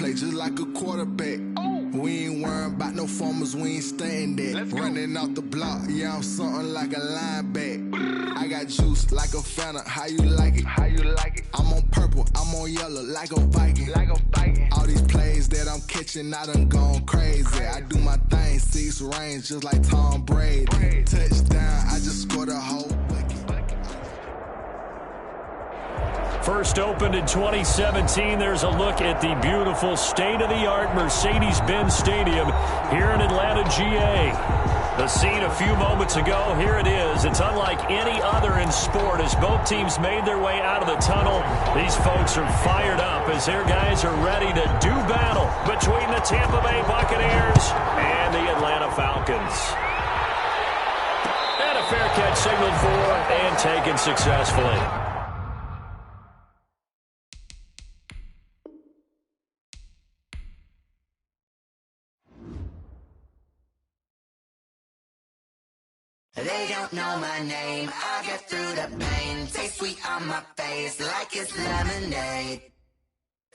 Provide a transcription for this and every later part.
play just like a quarterback. We ain't worrying about no formers, we ain't staying there. Running off the block, yeah, I'm something like a linebacker. I got juice like a Fanta, how you like it? How you like it? I'm on purple, I'm on yellow, like a Viking. Like a Viking. All these plays that I'm catching, I done gone crazy. I do my thing, 6 range, just like Tom Brady. Touchdown, I just scored a whole bucket. First opened in 2017, there's a look at the beautiful state-of-the-art Mercedes-Benz Stadium here in Atlanta, GA. The scene a few moments ago, here it is. It's unlike any other in sport as both teams made their way out of the tunnel. These folks are fired up as their guys are ready to do battle between the Tampa Bay Buccaneers and the Atlanta Falcons. And a fair catch signaled for and taken successfully. They don't know my name, I get through the pain. Taste sweet on my face like it's lemonade.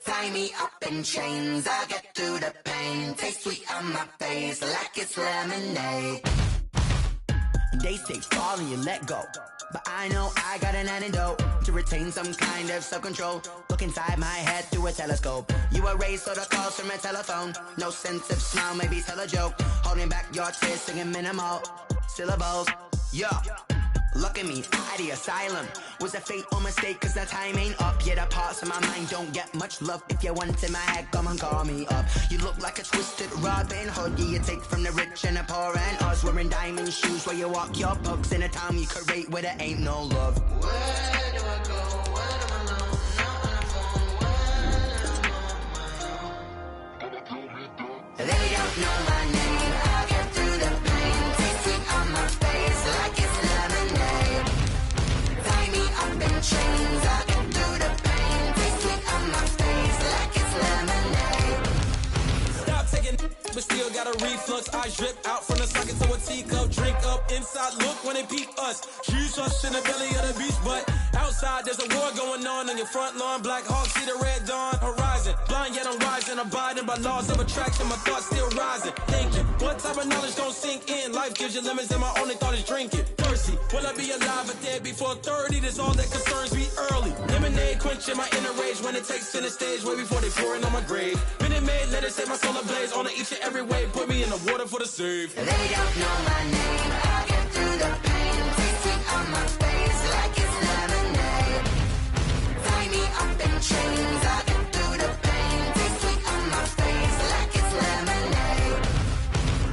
Tie me up in chains, I get through the pain. Taste sweet on my face like it's lemonade. They say fall and you let go, but I know I got an antidote to retain some kind of self-control. Look inside my head through a telescope. You erase all the calls from a telephone. No sense of smile, maybe tell a joke. Holding back your tears, singing minimal syllables. Yeah, look at me, out the asylum. Was a fate or mistake, cause the time ain't up. Yet the parts of my mind don't get much love. If you want in my head, come and call me up. You look like a twisted Robin Hood. Yeah, you take from the rich and the poor and us. Wearing diamond shoes where you walk your pugs in a town you create where there ain't no love. Where do I go? When I'm alone? Not on the phone, when I'm on my own. They don't know my name, I get through the pain. Taste sweet on my face like it's lemonade. Tie me up in chains, I get through the pain. Taste sweet on my face like it's lemonade. Stop taking but still got a reflux. Eyes drip out from the socket to a teacup. Drink up inside, look when they peep us. Shoes us in the belly of the beast, but outside there's a war going on your front lawn. Black Hawk see the red dawn horizon. Blind yet I'm rising, abiding by laws of attraction. My thoughts still rising, thinking what type of knowledge don't sink in. Life gives you lemons and my only thought is drinking. Thirsty, will I be alive or dead before 30? That's all that concerns me early. Lemonade quenching my inner rage when it takes center stage way before they pour it on my grave. Minute Maid, let it set my soul ablaze on each and every way. Put me in the water for the save. They don't know my name, I get through the pain. Taste sweet on my face like it's lemonade. Tie me up in chains, I get through the pain. Taste sweet on my face like it's lemonade.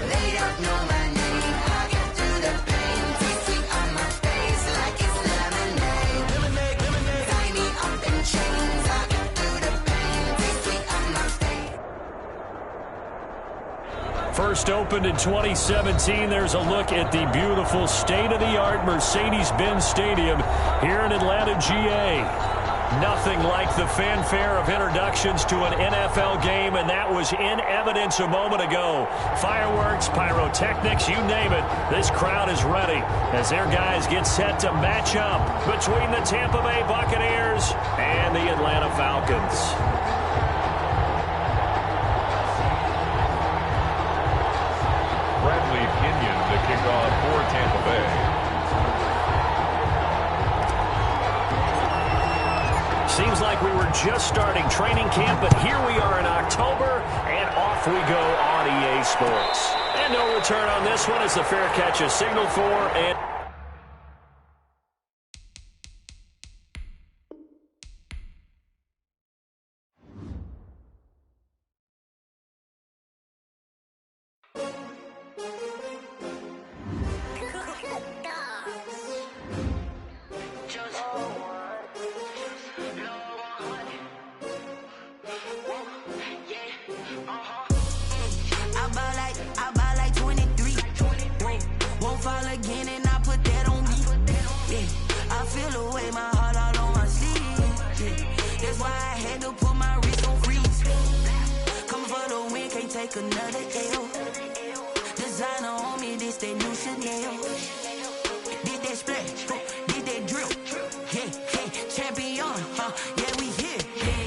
They don't know my name, I get through the pain. Taste sweet on my face like it's lemonade. Lemonade, lemonade. Tie me up in chains, I get through the pain. Taste sweet on my face. First opened in 2017, there's a look at the beautiful state-of-the-art Mercedes-Benz Stadium here in Atlanta, GA. Nothing like the fanfare of introductions to an NFL game, and that was in evidence a moment ago. Fireworks, pyrotechnics, you name it, this crowd is ready as their guys get set to match up between the Tampa Bay Buccaneers and the Atlanta Falcons. Bradley Pinion to kick off for Tampa Bay. Seems like we were just starting training camp, but here we are in October, and off we go on EA Sports. And no return on this one as the fair catch is signaled for, and I buy like 23. Won't fall again and I put that on me. Yeah, I feel the way, my heart all on my sleeve. Yeah, that's why I had to put my wrist on freeze. Coming for the win, can't take another L. Designer on me, this that new Chanel. Did that splash, did that drill. Yeah, champion, yeah, we here.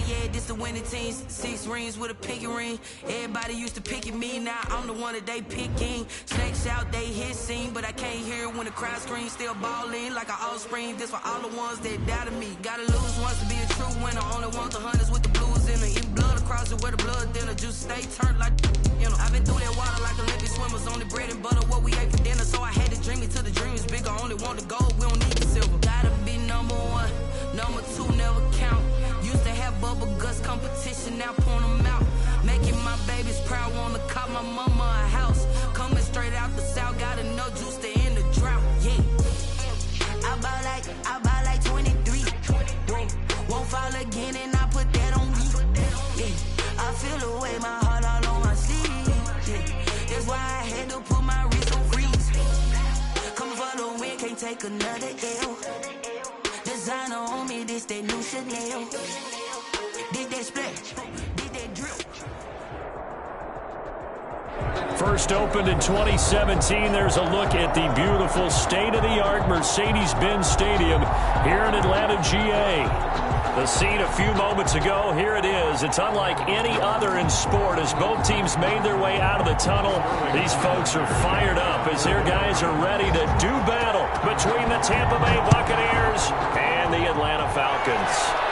Yeah, this the winning many teams, 6 rings with a pinky ring. Everybody used to pick at me, now I'm the one that they picking. Snakes out, they hit scene, but I can't hear it when the crowd screams. Still ballin' like an offspring. This for all the ones that doubted me. Gotta lose once to be a true winner. Only want the hunters with the blues in it. Eat blood across it where the blood dinner. Juice stay turned like, you know. I've been through that water like Olympic swimmers. Only bread and butter, what we ate for dinner. So I had to dream it till the dream is bigger. Only want the gold, we don't need the silver. Gotta be number 1, number 2 never count. Used to have bubble guts competition, now point them out. Making my babies proud, wanna cop my mama a house. Coming straight out the south, gotta know juice to end the drought. Yeah, I buy like 23. Won't fall again, and I put that on me. Yeah, I feel away, my heart all on my sleeve. Yeah, that's why I had to put my wrist on freeze. Coming for the win, can't take another L. Designer on me, this that new Chanel. Did that splash, did that drip. First opened in 2017, there's a look at the beautiful state-of-the-art Mercedes-Benz Stadium here in Atlanta, GA. The scene a few moments ago, here it is. It's unlike any other in sport as both teams made their way out of the tunnel. These folks are fired up as their guys are ready to do battle between the Tampa Bay Buccaneers and the Atlanta Falcons.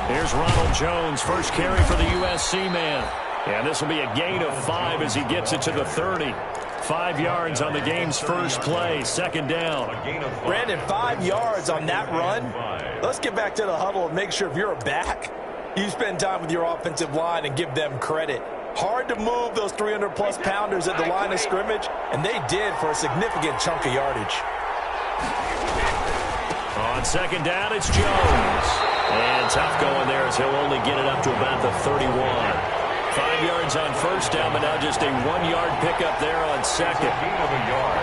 Here's Ronald Jones, first carry for the USC man. And this will be a gain of 5 as he gets it to the 30. 5 yards on the game's first play, second down. Brandon, 5 yards on that run. Let's get back to the huddle and make sure if you're a back, you spend time with your offensive line and give them credit. Hard to move those 300-plus pounders at the line of scrimmage, and they did for a significant chunk of yardage. On second down, it's Jones. And tough going there as he'll only get it up to about the 31. 5 yards on first down, but now just a 1-yard pickup there on second. Gain of a yard.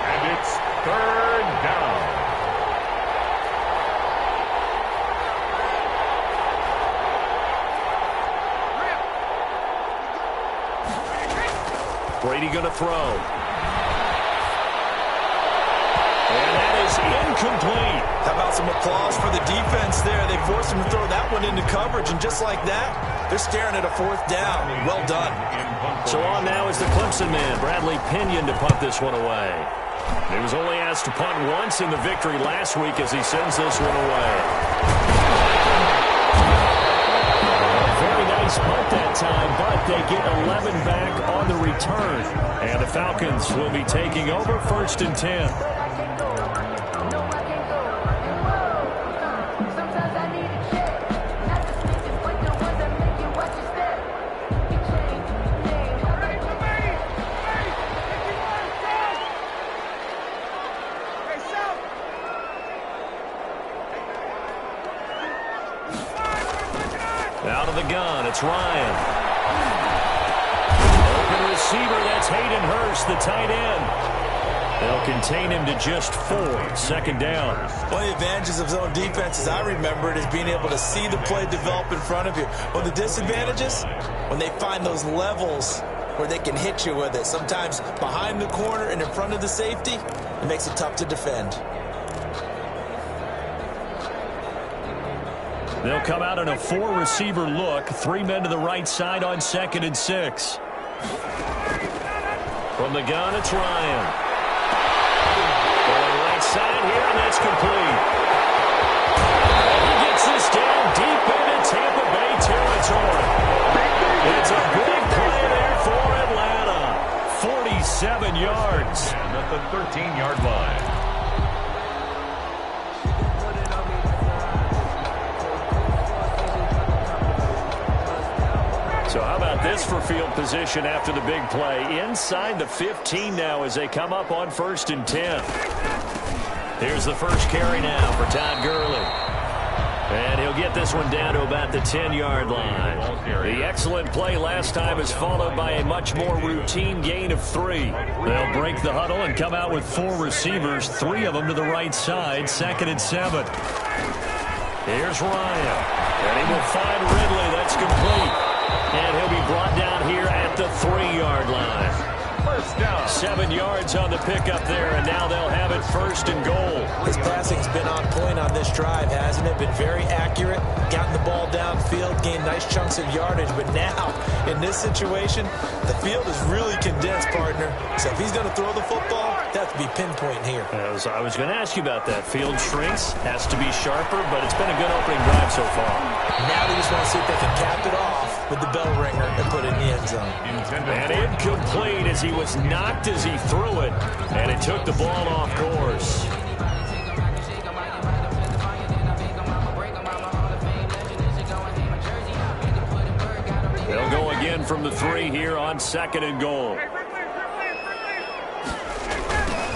And it's third down. Brady going to throw. And that is incomplete. How about some applause for the defense there? They forced him to throw that one into coverage, and just like that, they're staring at a 4th down. Well done. So on now is the Clemson man, Bradley Pinion, to punt this one away. He was only asked to punt once in the victory last week as he sends this one away. Very nice punt that time, but they get 11 back on the return. And the Falcons will be taking over, 1st and 10. Out of the gun, it's Ryan. Open receiver, that's Hayden Hurst, the tight end. They'll contain him to just 4, second down. One of the advantages of zone defense, as I remember it, is being able to see the play develop in front of you. One of the disadvantages, when they find those levels where they can hit you with it. Sometimes behind the corner and in front of the safety, it makes it tough to defend. They'll come out in a 4-receiver look. 3 men to the right side on 2nd and 6. From the gun, it's Ryan. Going right side here, and that's complete. He gets this down deep into Tampa Bay territory. It's a big play there for Atlanta. 47 yards. And at the 13-yard line. So how about this for field position after the big play? Inside the 15 now as they come up on 1st and 10. Here's the first carry now for Todd Gurley. And he'll get this one down to about the 10-yard line. The excellent play last time is followed by a much more routine gain of 3. They'll break the huddle and come out with 4 receivers, 3 of them to the right side, 2nd and 7. Here's Ryan. And he will find Ridley. That's complete. And he'll be brought down here at the 3-yard line. 7 yards on the pickup there, and now they'll have it 1st and goal. His passing's been on point on this drive, hasn't it? Been very accurate, gotten the ball downfield, gained nice chunks of yardage. But now, in this situation, the field is really condensed, partner. So if he's going to throw the football, that to be pinpoint here. As I was going to ask you about that. Field shrinks, has to be sharper, but it's been a good opening drive so far. Now they just want to see if they can cap it off with the bell ringer and put it in the end zone. And incomplete as he was knocked as he threw it, and it took the ball off course. They'll go again from the 3 here on 2nd and goal.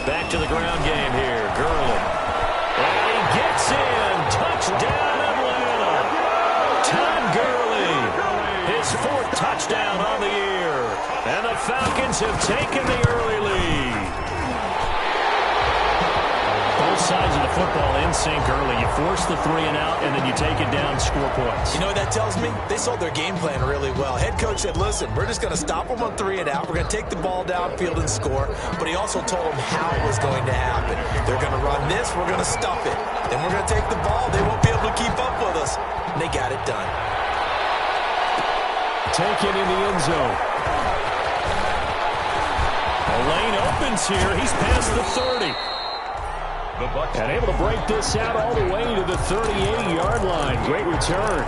Back to the ground game here. Gurley. And he gets in. Touchdown, Atlanta. Todd Gurley. His 4th touchdown on the year. And the Falcons have taken the early lead. Both sides of the football in sync early. You force the 3 and out, and then you take it down, score points. You know what that tells me? They sold their game plan really well. Head coach said, listen, we're just going to stop them on 3 and out. We're going to take the ball downfield and score. But he also told them how it was going to happen. They're going to run this. We're going to stuff it. Then we're going to take the ball. They won't be able to keep up with us. And they got it done. Taken in the end zone. A lane opens here. He's past the 30. And able to break this out all the way to the 38-yard line. Great return.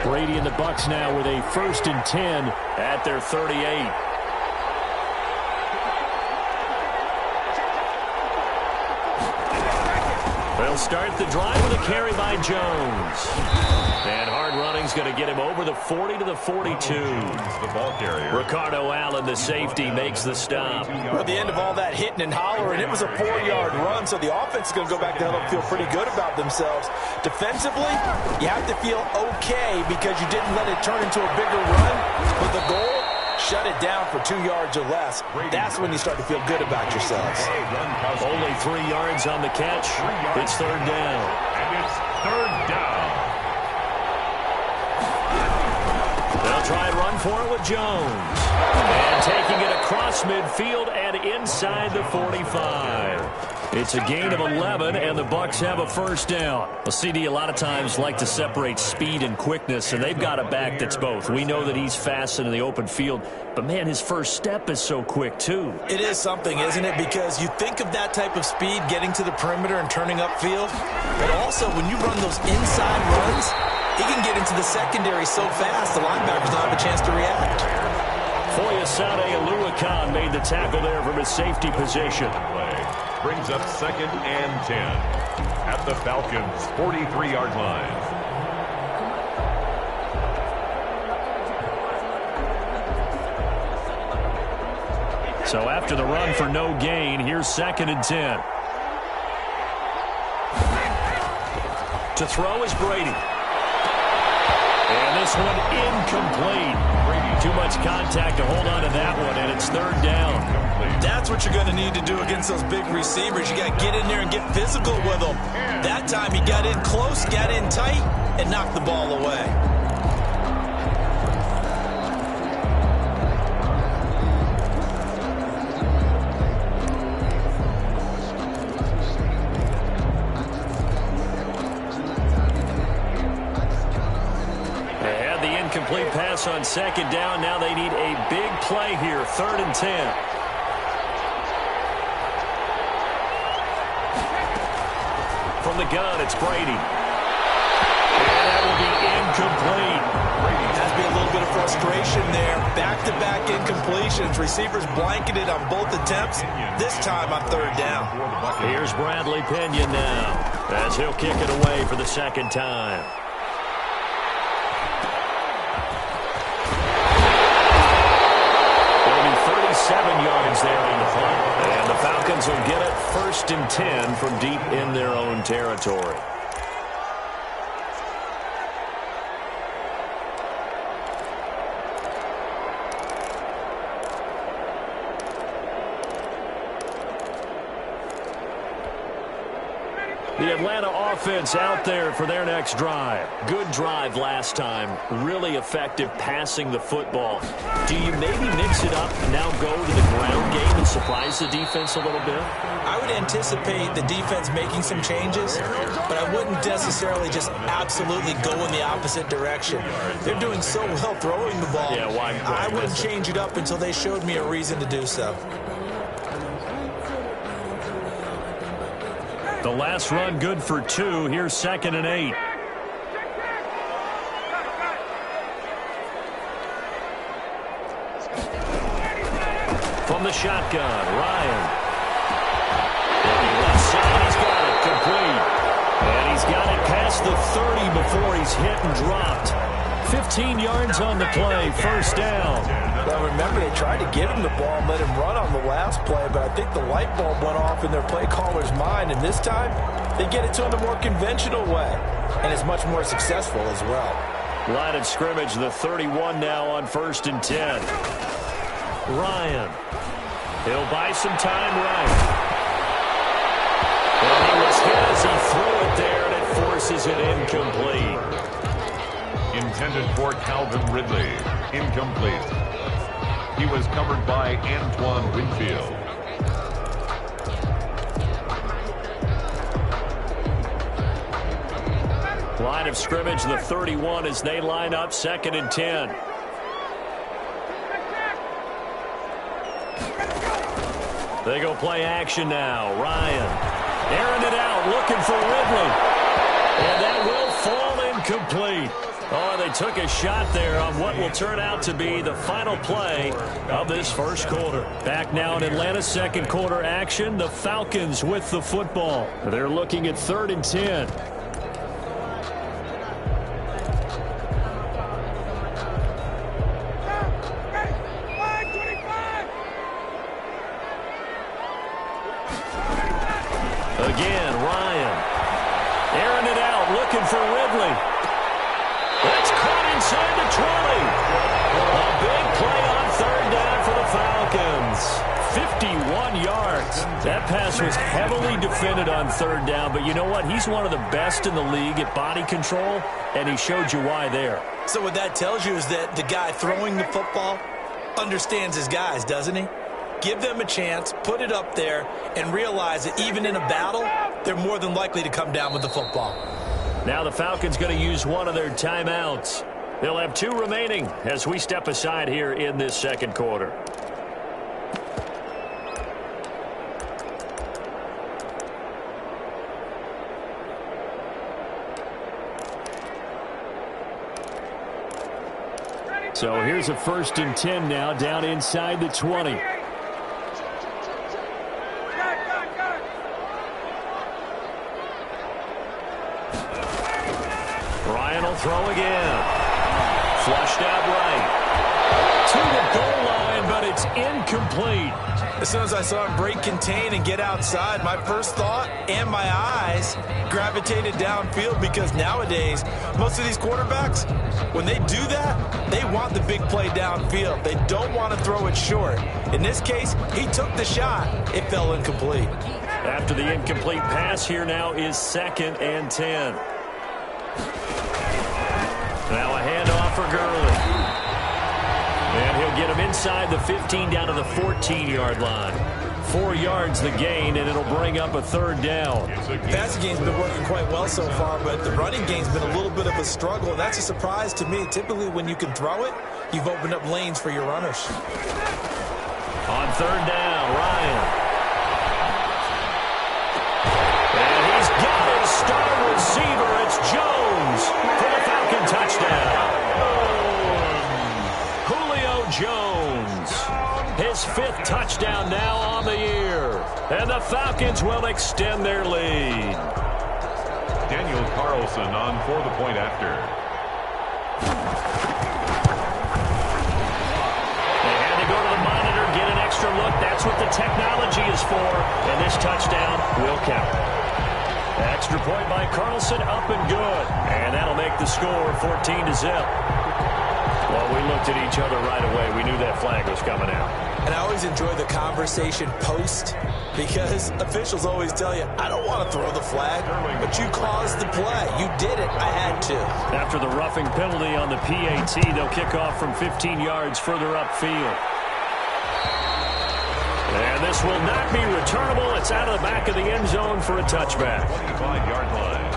Brady and the Bucs now with a 1st and 10 at their 38. They'll start the drive with a carry by Jones. And hard running's going to get him over the 40 to the 42. The ball carrier. Ricardo Allen, the safety, makes the stop. Well, at the end of all that hitting and hollering, it was a 4-yard run, so the offense is going to go back to hell and feel pretty good about themselves. Defensively, you have to feel okay because you didn't let it turn into a bigger run. But the goal, shut it down for 2 yards or less. That's when you start to feel good about yourselves. Only 3 yards on the catch. It's 3rd down. And it's 3rd down. They'll try and run for it with Jones. And taking it across midfield and inside the 45. It's a gain of 11, and the Bucs have a 1st down. Well, CD, a lot of times like to separate speed and quickness, and they've got a back that's both. We know that he's fast in the open field, but, man, his first step is so quick, too. It is something, isn't it? Because you think of that type of speed getting to the perimeter and turning upfield, but also when you run those inside runs, he can get into the secondary so fast the linebackers don't have a chance to react. Foyesade Oluwakan made the tackle there from his safety position. Brings up 2nd and 10 at the Falcons' 43-yard line. So after the run for no gain, here's 2nd and 10. To throw is Brady. And this one incomplete. Too much contact to hold on to that one, and it's 3rd down. That's what you're going to need to do against those big receivers. You got to get in there and get physical with them. That time he got in close, got in tight, and knocked the ball away. Complete pass on 2nd down. Now they need a big play here. 3rd and 10. From the gun, it's Brady. And that will be incomplete. Has to be a little bit of frustration there. Back-to-back incompletions. Receivers blanketed on both attempts. This time on 3rd down. Here's Bradley Pinion now as he'll kick it away for the 2nd time. 7 yards there on the punt. And the Falcons will get it 1st and 10 from deep in their own territory. The Atlanta offense out there for their next drive. Good drive last time. Really effective passing the football. Do you maybe mix it up, now go to the ground game and surprise the defense a little bit? I would anticipate the defense making some changes, but I wouldn't necessarily just absolutely go in the opposite direction. They're doing so well throwing the ball. Yeah, why I wouldn't change it up until they showed me a reason to do so. The last run good for 2. Here's 2nd and 8. From the shotgun, Ryan. Left side, he's got it complete. And he's got it past the 30 before he's hit and dropped. 15 yards on the play, 1st down. Well, remember, they tried to give him the ball and let him run on the last play, but I think the light bulb went off in their play caller's mind, and this time they get it to him the more conventional way, and it's much more successful as well. Line of scrimmage, the 31 now on 1st and 10. Ryan. He'll buy some time right. And he was hit as he threw it there, and it forces it incomplete. Intended for Calvin Ridley. Incomplete. He was covered by Antoine Winfield. Line of scrimmage, the 31 as they line up 2nd and 10. They go play action now. Ryan airing it out, looking for Ridley. And that will fall incomplete. Oh, they took a shot there on what will turn out to be the final play of this 1st quarter. Back now in Atlanta's 2nd quarter action. The Falcons with the football. They're looking at 3rd and 10. Again, Ryan. Airing it out, looking for Ridley. That's caught inside the 20. A big play on 3rd down for the Falcons. 51 yards. That pass was heavily defended on 3rd down, but you know what? He's one of the best in the league at body control, and he showed you why there. So what that tells you is that the guy throwing the football understands his guys, doesn't he? Give them a chance, put it up there, and realize that even in a battle, they're more than likely to come down with the football. Now the Falcons going to use one of their timeouts. They'll have 2 remaining as we step aside here in this 2nd quarter. So here's a 1st and 10 now down inside the 20. Ryan will throw again. Flushed out right. To the goal line, but it's incomplete. As soon as I saw him break contain and get outside, my first thought and my eyes gravitated downfield, because nowadays, most of these quarterbacks, when they do that, they want the big play downfield. They don't want to throw it short. In this case, he took the shot. It fell incomplete. After the incomplete pass, here now is 2nd and 10. Now a handoff for Gurley. And he'll get him inside the 15 down to the 14-yard line. 4 yards the gain, and it'll bring up a 3rd down. The passing game's been working quite well so far, but the running game's been a little bit of a struggle. That's a surprise to me. Typically, when you can throw it, you've opened up lanes for your runners. On 3rd down, Ryan. And he's got his star receiver. It's Jones for the Falcon touchdown. Julio Jones. His 5th touchdown now on the year. And the Falcons will extend their lead. Daniel Carlson on for the point after. extra look. That's what the technology is for. And this touchdown will count. Extra point by Carlson, up and good. And that'll make the score 14-0. Well, we looked at each other right away. We knew that flag was coming out. And I always enjoy the conversation post because officials always tell you, I don't want to throw the flag, but you caused the play. You did it. I had to. After the roughing penalty on the PAT, they'll kick off from 15 yards further upfield. And this will not be returnable. It's out of the back of the end zone for a touchback. 25-yard line.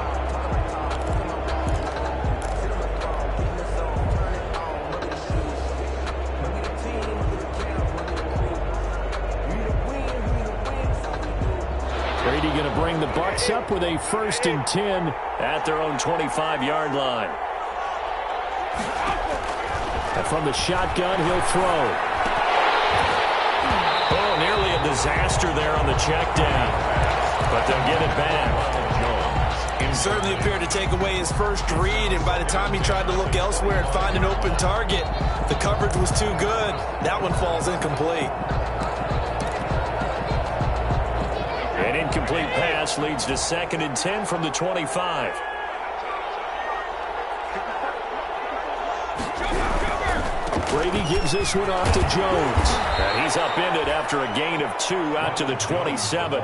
Brady going to bring the Bucs up with a 1st and 10 at their own 25-yard line. And from the shotgun, he'll throw. Oh, nearly a disaster there on the check down. But they'll get it back. He certainly appeared to take away his first read, and by the time he tried to look elsewhere and find an open target, the coverage was too good. That one falls incomplete. An incomplete pass leads to 2nd and 10 from the 25. Brady gives this one off to Jones. And he's upended after a gain of 2 out to the 27.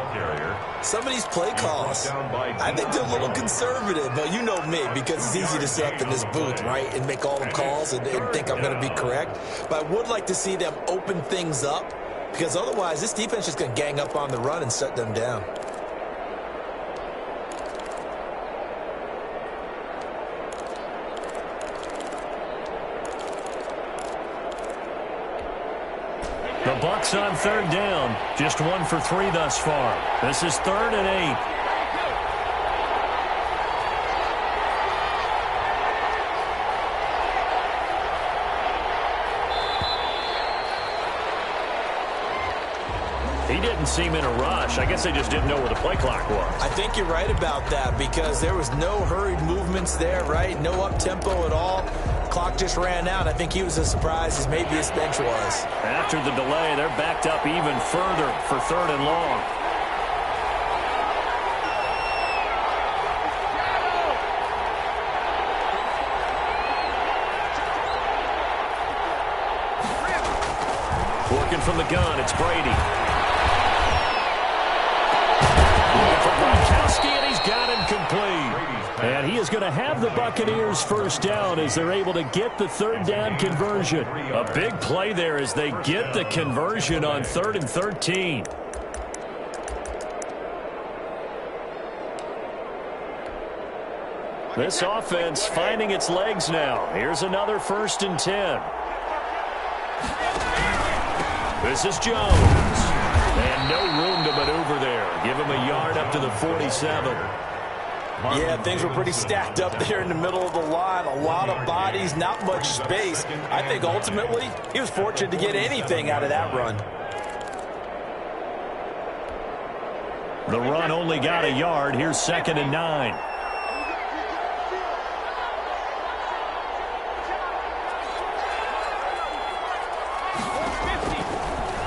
Some of these play calls, I think they're a little conservative, but you know me, because it's easy to sit up in this booth, right, and make all the calls and think I'm going to be correct. But I would like to see them open things up, because otherwise this defense is going to gang up on the run and shut them down. The Bucs on 3rd down. Just 1 for 3 thus far. This is 3rd and 8. He didn't seem in a rush. I guess they just didn't know where the play clock was. I think you're right about that because there was no hurried movements there, right? No up-tempo at all. Clock just ran out. I think he was as surprised as maybe his bench was. After the delay, they're backed up even further for 3rd and long. Working from the gun, it's Brady. Looking for Gronkowski, and he's got him complete. And he is going to have the Buccaneers 1st down as they're able to get the 3rd down conversion. A big play there as they get the conversion on 3rd and 13. This offense finding its legs now. Here's another 1st and 10. This is Jones. And no room to maneuver there. Give him a yard up to the 47. Yeah, things were pretty stacked up there in the middle of the line. A lot of bodies, not much space. I think ultimately he was fortunate to get anything out of that run. The run only got a yard. Here's 2nd and 9.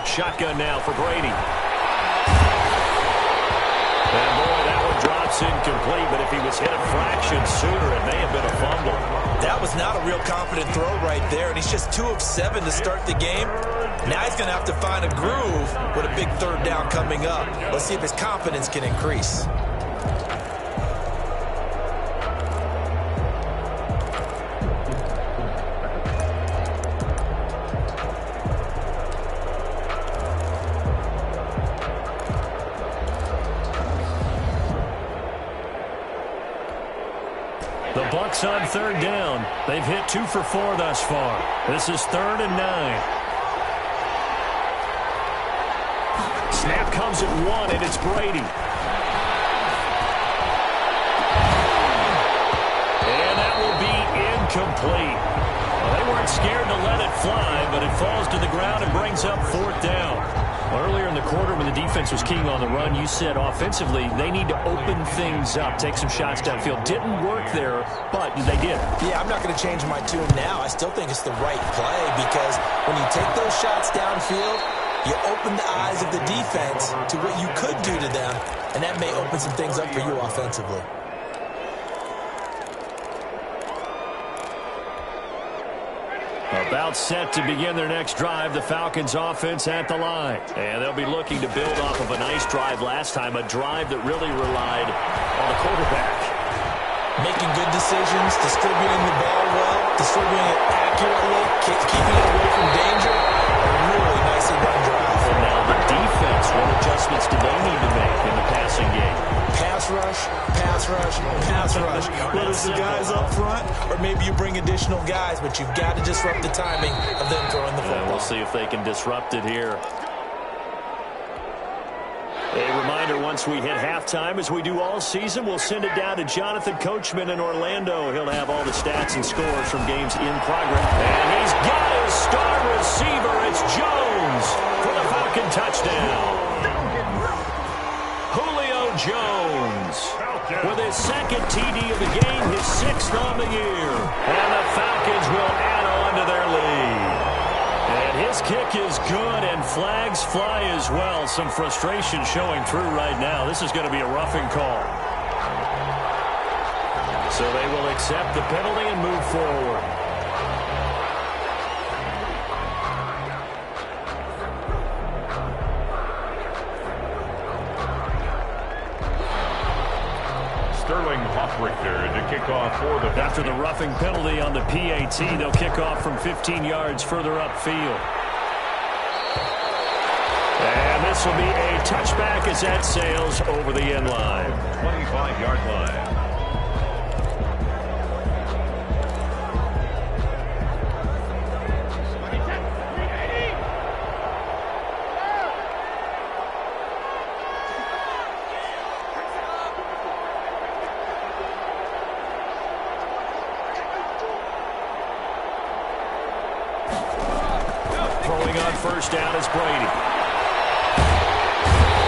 Shotgun now for Brady. And boy, that one drops incomplete, but if he was hit a fraction sooner, it may have been a fumble. That was not a real confident throw right there, and he's just 2 of 7 to start the game. Now he's going to have to find a groove with a big 3rd down coming up. Let's see if his confidence can increase. The Bucs on 3rd down. They've hit 2 for 4 thus far. This is 3rd and 9. Snap comes at 1, and it's Brady. And that will be incomplete. Well, they weren't scared to let it fly, but it falls to the ground and brings up 4th down. Earlier in the quarter when the defense was keying on the run, you said offensively they need to open things up, take some shots downfield. Didn't work there, but they did. Yeah, I'm not going to change my tune now. I still think it's the right play because when you take those shots downfield, you open the eyes of the defense to what you could do to them, and that may open some things up for you offensively. About set to begin their next drive, the Falcons offense at the line. And they'll be looking to build off of a nice drive last time, a drive that really relied on the quarterback. Making good decisions, distributing the ball well, distributing it accurately, keeping it away from danger. A really nicely run drive. And now the defense, what adjustments do they need to make in the passing game? Pass rush, pass rush, pass rush. Whether it's the guys up front or maybe you bring additional guys, but you've got to disrupt the timing of them throwing the football. And we'll see if they can disrupt it here. A reminder, once we hit halftime, as we do all season, we'll send it down to Jonathan Coachman in Orlando. He'll have all the stats and scores from games in progress. And he's got his star receiver. It's Jones for the Falcon touchdown. Julio Jones with his second TD of the game, his sixth on the year. And the Falcons will add on to their lead. And his kick is good, and flags fly as well. Some frustration showing through right now. This is going to be a roughing call. So they will accept the penalty and move forward. Sterling Hoffrichter to kick off for the... After the roughing penalty on the PAT, they'll kick off from 15 yards further upfield. And this will be a touchback as that sails over the end line. 25-yard line. First down is Brady.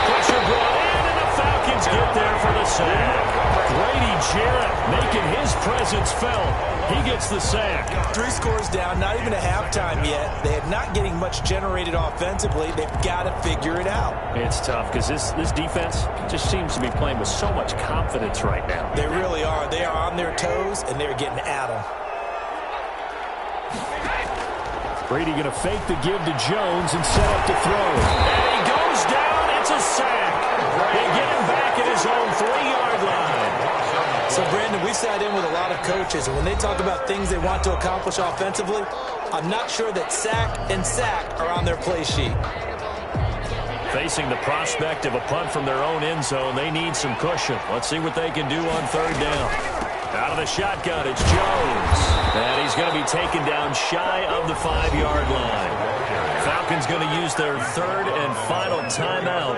Pressure brought in, and the Falcons get there for the sack. Brady Jarrett making his presence felt. He gets the sack. 3 scores down, not even a halftime yet. They are not getting much generated offensively. They've got to figure it out. It's tough because this defense just seems to be playing with so much confidence right now. They really are. They are on their toes, and they're getting at them. Brady going to fake the give to Jones and set up to throw. And he goes down. It's a sack. They get him back at his own 3-yard line. So, Brandon, we've sat in with a lot of coaches, and when they talk about things they want to accomplish offensively, I'm not sure that sack and sack are on their play sheet. Facing the prospect of a punt from their own end zone, they need some cushion. Let's see what they can do on third down. Out of the shotgun, it's Jones. And he's going to be taken down shy of the 5-yard line. Falcons going to use their third and final timeout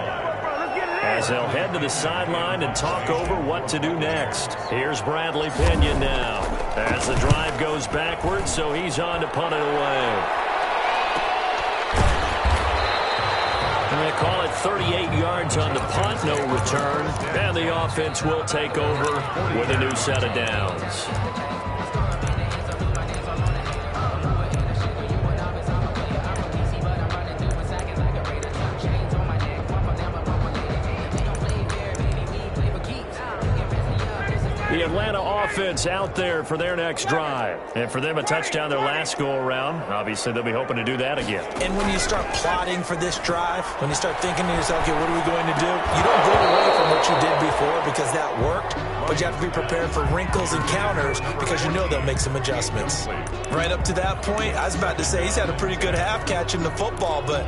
as they'll head to the sideline and talk over what to do next. Here's Bradley Pinion now as the drive goes backwards, so he's on to punt it away. And they call it 38 yards on the punt, no return. And the offense will take over with a new set of downs. The Atlanta offense out there for their next drive. And for them, a touchdown their last go-around. Obviously, they'll be hoping to do that again. And when you start plotting for this drive, when you start thinking to yourself, okay, what are we going to do? You don't go away from what you did before because that worked, but you have to be prepared for wrinkles and counters because you know they'll make some adjustments. Right up to that point, I was about to say he's had a pretty good half catching the football, but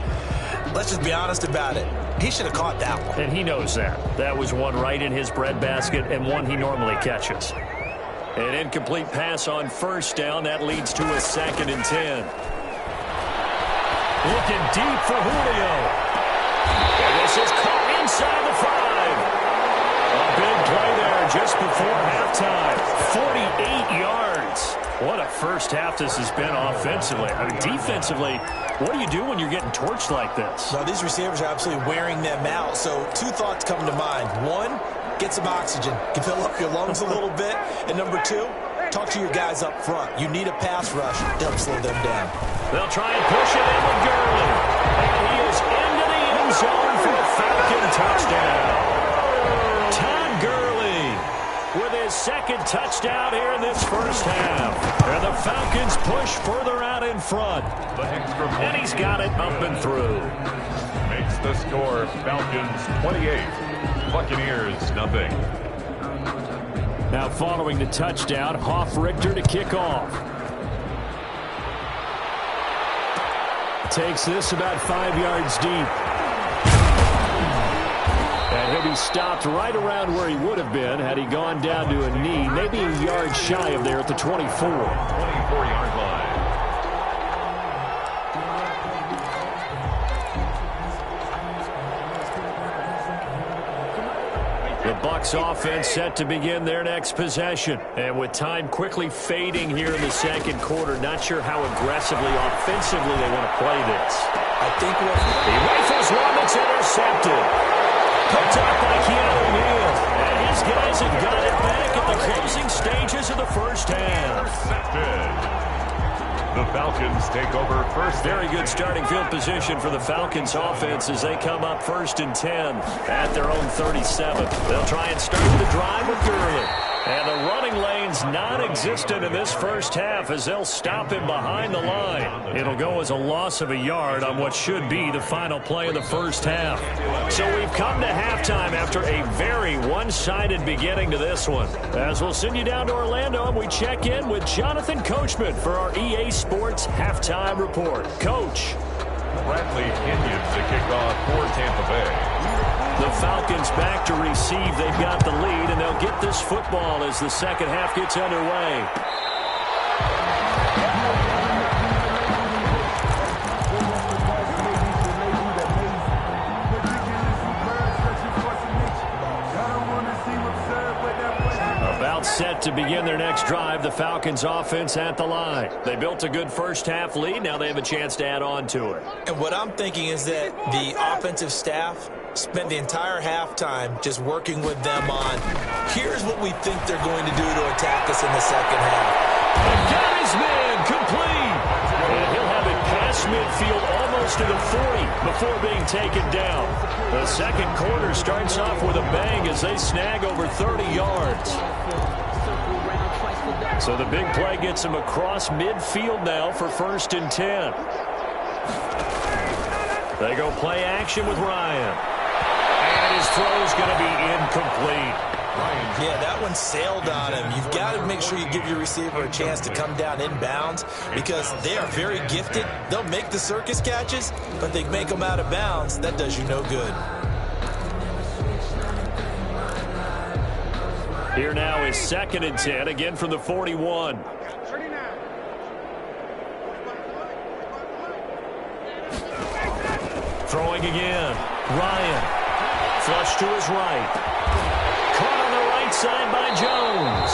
let's just be honest about it. He should have caught that one. And he knows that. That was one right in his breadbasket and one he normally catches. An incomplete pass on first down. That leads to a 2nd and 10. Looking deep for Julio. And this is caught inside the 5. A big play there just before halftime. 48 yards. What a first half this has been offensively. I mean, defensively, what do you do when you're getting torched like this? Well, these receivers are absolutely wearing them out. So 2 thoughts come to mind. 1, get some oxygen. You fill up your lungs a little bit. And number 2, talk to your guys up front. You need a pass rush to help slow them down. They'll try and push it in with Gurley. And he is into the end zone for a Falcon touchdown. Todd Gurley with his second touchdown here in this first half. And the Falcons push further out in front. And he's got it up and through. Makes the score Falcons 28, Buccaneers nothing. Now following the touchdown, Hoff-Richter to kick off. Takes this about 5 yards deep. And he'll be stopped right around where he would have been had he gone down to a knee, maybe a yard shy of there at the 24. 24-yard line. The Bucs offense set to begin their next possession. And with time quickly fading here in the second quarter, not sure how aggressively, offensively they want to play this. I think what he rifles one that's intercepted. Picked up by Keanu Neal. And his guys have got it back at the closing stages of the first half. Intercepted. The Falcons take over first. Very good starting field position for the Falcons offense as they come up 1st and 10 at their own 37. They'll try and start the drive with Gurley. And the running lane's non-existent in this first half as they'll stop him behind the line. It'll go as a loss of a yard on what should be the final play of the first half. So we've come to halftime after a very one-sided beginning to this one. As we'll send you down to Orlando and we check in with Jonathan Coachman for our EA Sports Halftime Report. Coach. Bradley Kenyon to kick off for Tampa Bay. The Falcons back to receive. They've got the lead, and they'll get this football as the second half gets underway. About set to begin their next drive, the Falcons offense at the line. They built a good first half lead. Now they have a chance to add on to it. And what I'm thinking is that the offensive staff spent the entire halftime just working with them on, here's what we think they're going to do to attack us in the second half. Got his man complete. And he'll have it past midfield almost to the 40 before being taken down. The second quarter starts off with a bang as they snag over 30 yards. So the big play gets him across midfield now for 1st and 10. They go play action with Ryan. And his throw is going to be incomplete. Yeah, that one sailed on him. You've got to make sure you give your receiver a chance to come down inbounds because they are very gifted. They'll make the circus catches, but they make them out of bounds. That does you no good. Here now is 2nd and 10, again from the 41. Throwing again. Ryan. Flush to his right. Caught on the right side by Jones.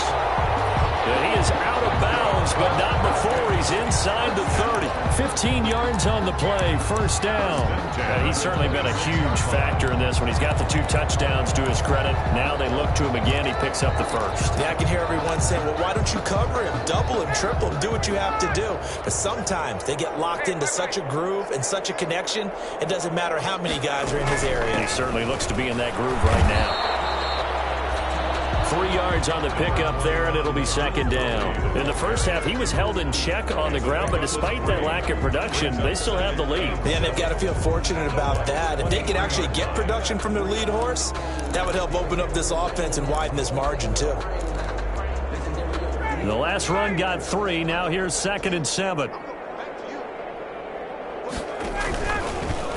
And he is out of bounds, but not before he's inside the 30. 15 yards on the play, 1st down. And he's certainly been a huge factor in this one. He's got the 2 touchdowns to his credit. Now they look to him again. He picks up the 1st. Yeah, I can hear everyone saying, well, why don't you cover him, double him, triple him, do what you have to do. But sometimes they get locked into such a groove and such a connection, it doesn't matter how many guys are in his area. He certainly looks to be in that groove right now. 3 yards on the pickup there, and it'll be 2nd down. In the first half, he was held in check on the ground, but despite that lack of production, they still have the lead. And they've got to feel fortunate about that. If they can actually get production from their lead horse, that would help open up this offense and widen this margin, too. The last run got 3. Now here's 2nd and 7.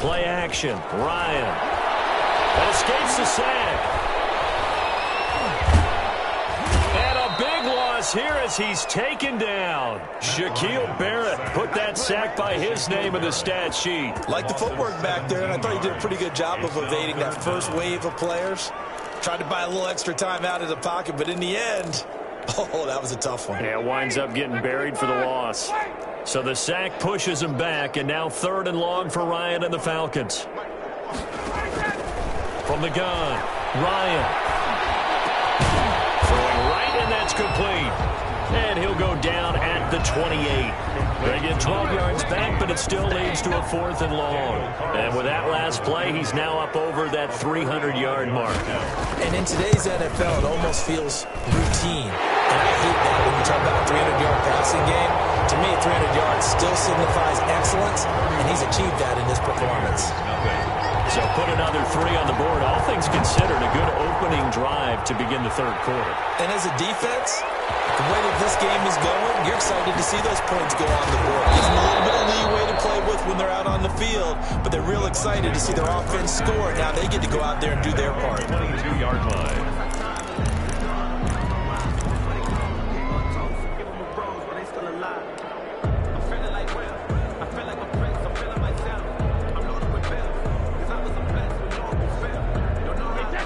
Play action. Ryan. Escapes the sack. Here as he's taken down. Shaquille Barrett put that sack by his name in the stat sheet. Like the footwork back there, and I thought he did a pretty good job of evading that first wave of players. Tried to buy a little extra time out of the pocket, but in the end, oh, that was a tough one. Yeah, winds up getting buried for the loss. So the sack pushes him back, and now 3rd and long for Ryan and the Falcons. From the gun, Ryan. Throwing right, and that's complete. And he'll go down at at the 28. They get 12 yards back, but it still leads to a 4th and long. And with that last play, he's now up over that 300-yard mark. And in today's NFL, it almost feels routine. And I hate that when you talk about a 300-yard passing game. To me, 300 yards still signifies excellence, and he's achieved that in this performance. So put another 3 on the board. All things considered, a good opening drive to begin the third quarter. And as a defense, the way that this game is going, you're excited to see those points go on the board. Gives them a little bit of leeway to play with when they're out on the field, but they're real excited to see their offense score. Now they get to go out there and do their part. 22-yard line.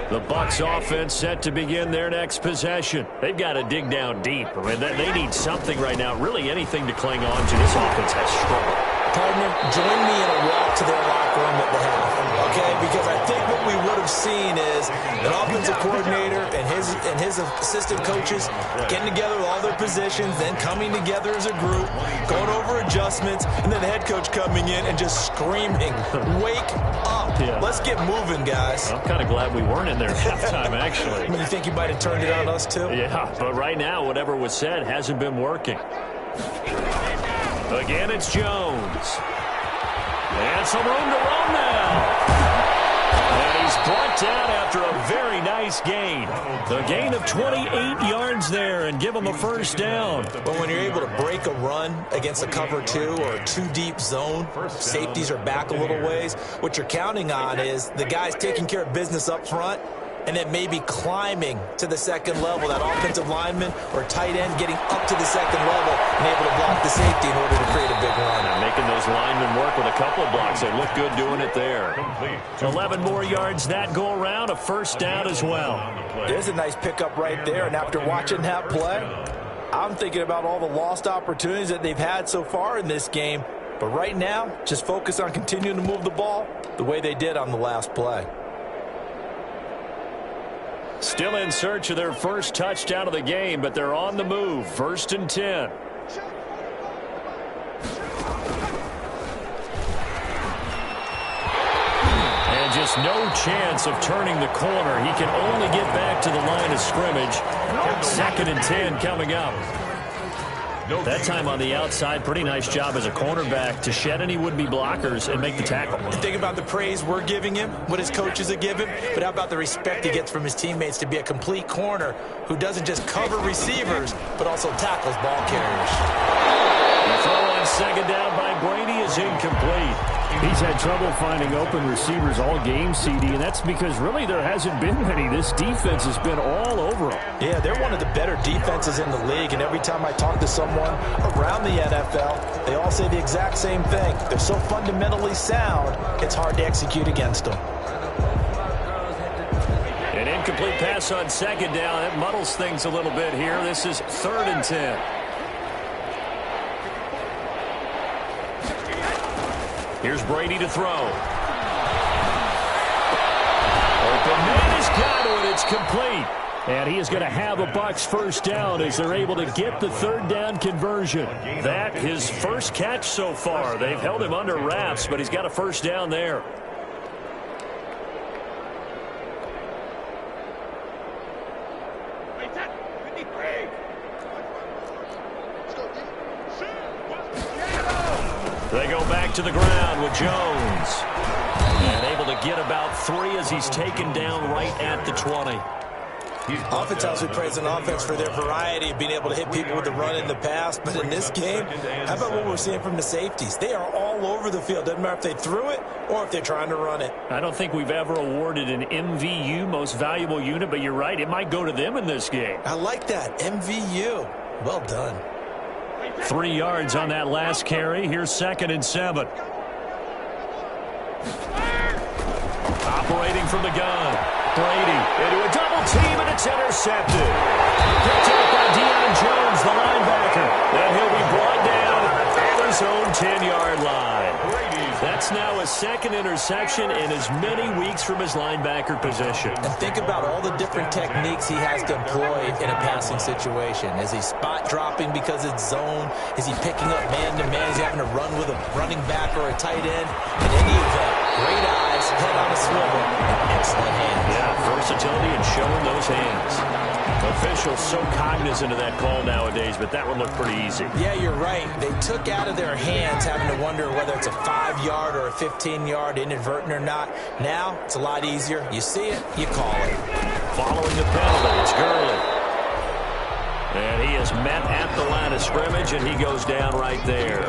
The Bucs offense set to begin their next possession. They've got to dig down deep. I mean, they need something right now, really anything to cling on to. This offense has struggled. Partner, join me in a walk to their locker room at the half, okay? Because I think what we would have seen is an offensive coordinator and his assistant coaches getting together with all their positions, then coming together as a group, going over adjustments, and then the head coach coming in and just screaming, "Wake up. Yeah. Let's get moving, guys." I'm kind of glad we weren't in there at halftime, actually. You think you might have turned it on us, too? Yeah, but right now, whatever was said hasn't been working. Again, it's Jones. And some room to run now. And he's brought down after a very nice gain. A gain of 28 yards there and give him a first down. But when you're able to break a run against a cover 2 or a 2-deep zone, safeties are back a little ways. What you're counting on is the guys taking care of business up front and then maybe climbing to the second level, that offensive lineman or tight end getting up to the second level and able to block the safety in order to create a big run. And making those linemen work with a couple of blocks. They look good doing it there. 11 more yards that go around, a first down as well. There's a nice pickup right there, and after watching that play, I'm thinking about all the lost opportunities that they've had so far in this game. But right now, just focus on continuing to move the ball the way they did on the last play. Still in search of their first touchdown of the game, but they're on the move. 1st and 10. And just no chance of turning the corner. He can only get back to the line of scrimmage. 2nd and 10 coming up. That time on the outside, pretty nice job as a cornerback to shed any would-be blockers and make the tackle. Think about the praise we're giving him, what his coaches are giving, but how about the respect he gets from his teammates to be a complete corner who doesn't just cover receivers, but also tackles ball carriers. The throw on 2nd down by Brady is incomplete. He's had trouble finding open receivers all game, CD, and that's because really there hasn't been many. This defense has been all over them. Yeah, they're one of the better defenses in the league, and every time I talk to someone around the NFL, they all say the exact same thing. They're so fundamentally sound, it's hard to execute against them. An incomplete pass on 2nd down. It muddles things a little bit here. This is 3rd and 10. Here's Brady to throw. Open man has got it. It's complete. And he is going to have a Bucs first down as they're able to get the 3rd down conversion. That his first catch so far. They've held him under wraps, but he's got a first down there. They go back to the ground with Jones. And able to get about 3 as he's taken down right at the 20. Offense obviously praise an offense for their variety of being able to hit people with the run in the past. But in this game, how about what we're seeing from the safeties? They are all over the field. Doesn't matter if they threw it or if they're trying to run it. I don't think we've ever awarded an MVU, most valuable unit, but you're right. It might go to them in this game. I like that. MVU. Well done. 3 yards on that last carry. Here's 2nd and 7. Operating from the gun. Brady into a double team, and it's intercepted. Picked up by Deion Jones, the linebacker. And he'll be brought down at his own 10-yard line. That's That's now a second interception in as many weeks from his linebacker position. And think about all the different techniques he has to employ in a passing situation. Is he spot dropping because it's zone? Is he picking up man-to-man? Is he having to run with a running back or a tight end? In any event, great eyes, head on a swivel, and excellent hands. Yeah, versatility and showing those hands. Officials so cognizant of that call nowadays, but that one looked pretty easy. Yeah, you're right. They took out of their hands having to wonder whether it's a 5-yard or a 15-yard inadvertent or not. Now, it's a lot easier. You see it, you call it. Following the penalty, it's Gurley. And he is met at the line of scrimmage, and he goes down right there.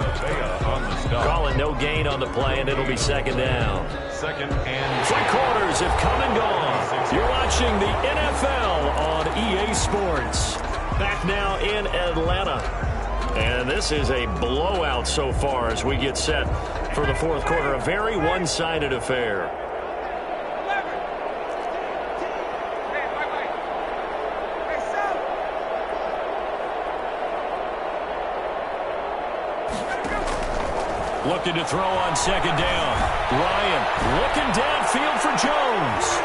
Calling no gain on the play, and it'll be second down. Second and 3 quarters have come and gone. You're watching the NFL on EA Sports. Back now in Atlanta. And this is a blowout so far as we get set for the fourth quarter. A very one-sided affair. Looking to throw on second down. Ryan looking downfield for Jones.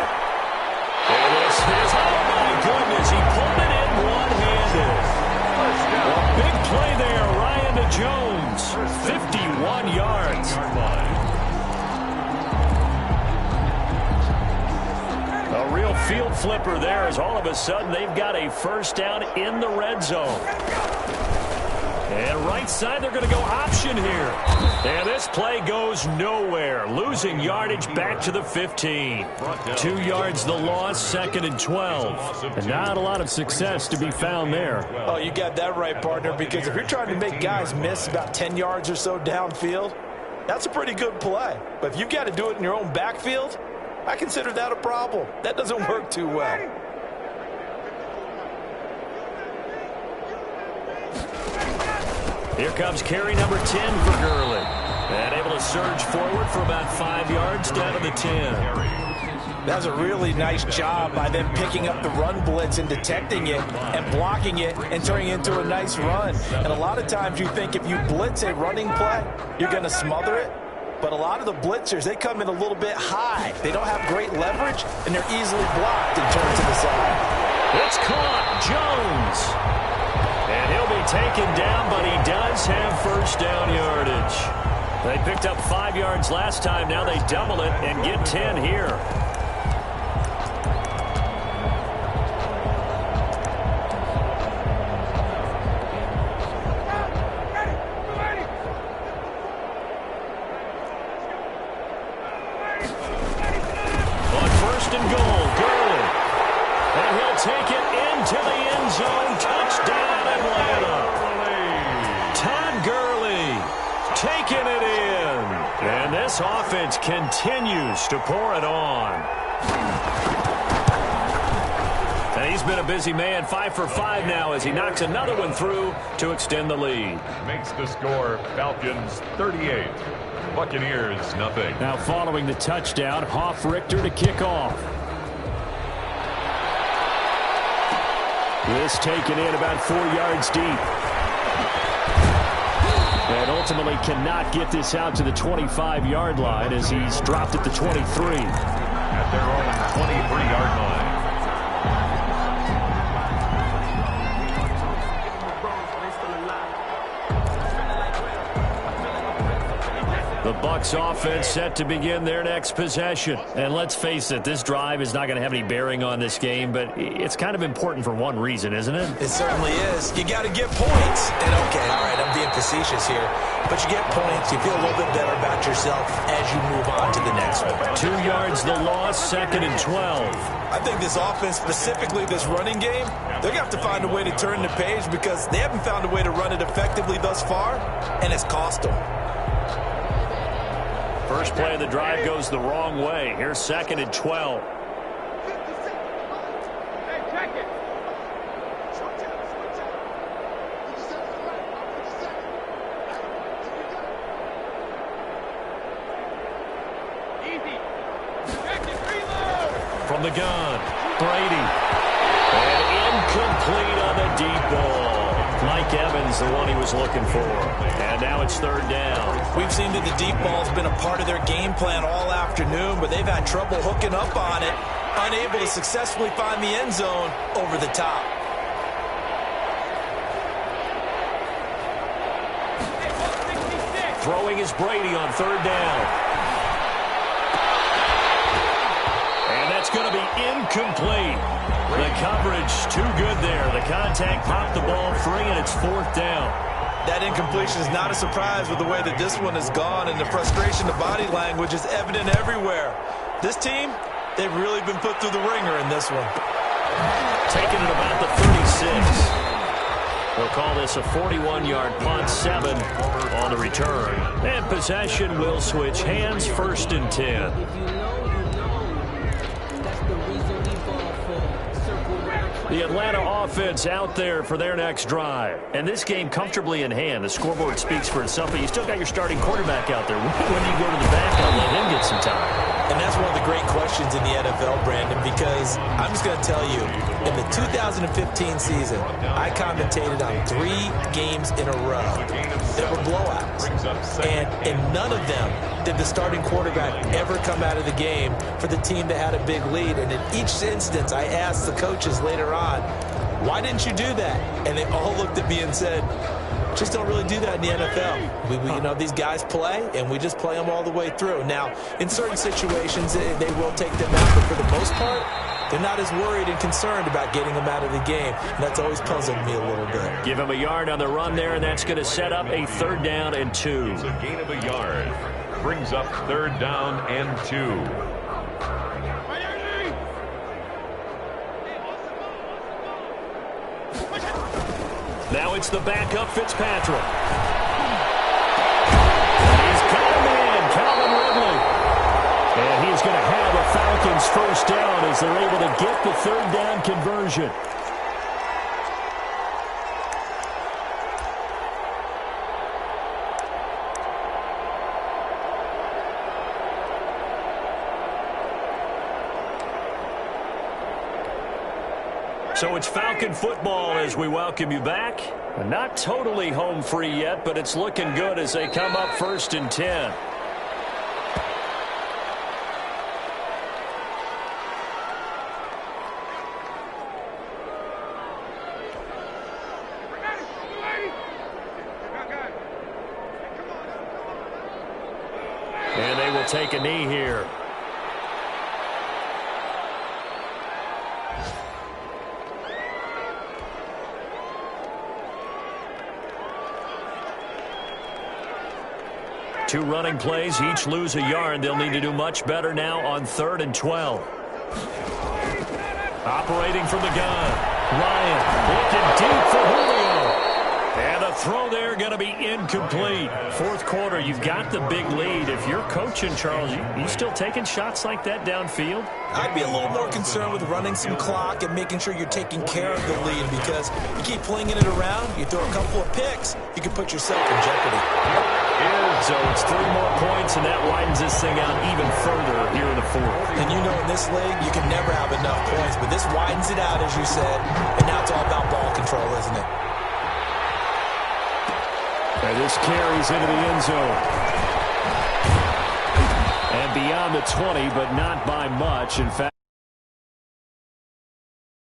And this is, oh my goodness, he pulled it in one-handed. A big play there, Ryan to Jones. 51 yards. A real field flipper there as all of a sudden they've got a first down in the red zone. And right side, they're going to go option here. And this play goes nowhere. Losing yardage back to the 15. 2 yards the loss, second and 12. And not a lot of success to be found there. Oh, you got that right, partner, because if you're trying to make guys miss about 10 yards or so downfield, that's a pretty good play. But if you've got to do it in your own backfield, I consider that a problem. That doesn't work too well. Here comes carry number 10 for Gurley. And able to surge forward for about 5 yards down to the 10. That was a really nice job by them picking up the run blitz and detecting it and blocking it and turning it into a nice run. And a lot of times you think if you blitz a running play, you're going to smother it. But a lot of the blitzers, they come in a little bit high. They don't have great leverage, and they're easily blocked and turned to the side. It's caught. Jones. And he'll be taken down, but he does have first down yardage. They picked up 5 yards last time. Now they double it and get 10 here. On first and goal, Gurley. And he'll take it into the end zone. Touchdown. Todd Gurley taking it in. And this offense continues to pour it on. And he's been a busy man, 5 for 5 now as he knocks another one through to extend the lead. Makes the score Falcons 38, Buccaneers nothing. Now following the touchdown, Hoff-Richter to kick off. This taken in about 4 yards deep. And ultimately cannot get this out to the 25-yard line as he's dropped at the 23. At their own 23-yard line. The Bucs offense set to begin their next possession. And let's face it, this drive is not going to have any bearing on this game, but it's kind of important for one reason, isn't it? It certainly is. You got to get points. And okay, all right, I'm being facetious here. But you get points, you feel a little bit better about yourself as you move on to the next one. 2 yards the loss, second and 12. I think this offense, specifically this running game, they're going to have to find a way to turn the page because they haven't found a way to run it effectively thus far, and it's cost them. First play of the drive goes the wrong way. Here's second and 12. From the gun, Brady. And incomplete on the deep ball. Mike Mike Evans, the one he was looking for. And now it's third down. We've seen that the deep ball's been a part of their game plan all afternoon, but they've had trouble hooking up on it, unable to successfully find the end zone over the top. Throwing is Brady on third down. And that's going to be incomplete. The coverage too good there. The contact popped the ball free, and it's fourth down. That incompletion is not a surprise with the way that this one has gone, and the frustration of body language is evident everywhere. This team, they've really been put through the ringer in this one. Taking it about the 36. We'll call this a 41-yard punt, 7 on the return. And possession will switch hands, first and 10. The Atlanta offense out there for their next drive. And this game comfortably in hand. The scoreboard speaks for itself, but you still got your starting quarterback out there. When do you go to the backup and let him get some time? And that's one of the great questions in the NFL, Brandon, because I'm just going to tell you, in the 2015 season, I commentated on 3 games in a row that were blowouts. And in none of them did the starting quarterback ever come out of the game for the team that had a big lead. And in each instance, I asked the coaches later on, why didn't you do that? And they all looked at me and said, just don't really do that in the NFL. You know, these guys play, and we just play them all the way through. Now, in certain situations, they will take them out, but for the most part, they're not as worried and concerned about getting them out of the game. And that's always puzzled me a little bit. Give him a yard on the run there, and that's going to set up a third down and 2. It's a gain of a yard. Brings up third down and 2. Now it's the backup, Fitzpatrick. He's got him in, Calvin Ridley. And he's going to have a Falcons first down as they're able to get the third down conversion. So it's Falcon football as we welcome you back. Not totally home free yet, but it's looking good as they come up first and 10. And they will take a knee here. Two running plays, each lose a yard. They'll need to do much better now on 3rd and 12. Operating from the gun. Ryan looking deep for Julio. And a throw there going to be incomplete. Fourth quarter, you've got the big lead. If you're coaching, Charles, you still taking shots like that downfield? I'd be a little more concerned with running some clock and making sure you're taking care of the lead, because you keep flinging it around, you throw a couple of picks, you can put yourself in jeopardy. So it's 3 more points, and that widens this thing out even further here in the 4th. And you know, in this league, you can never have enough points, but this widens it out, as you said, and now it's all about ball control, isn't it? And this carries into the end zone. And beyond the 20, but not by much. In fact,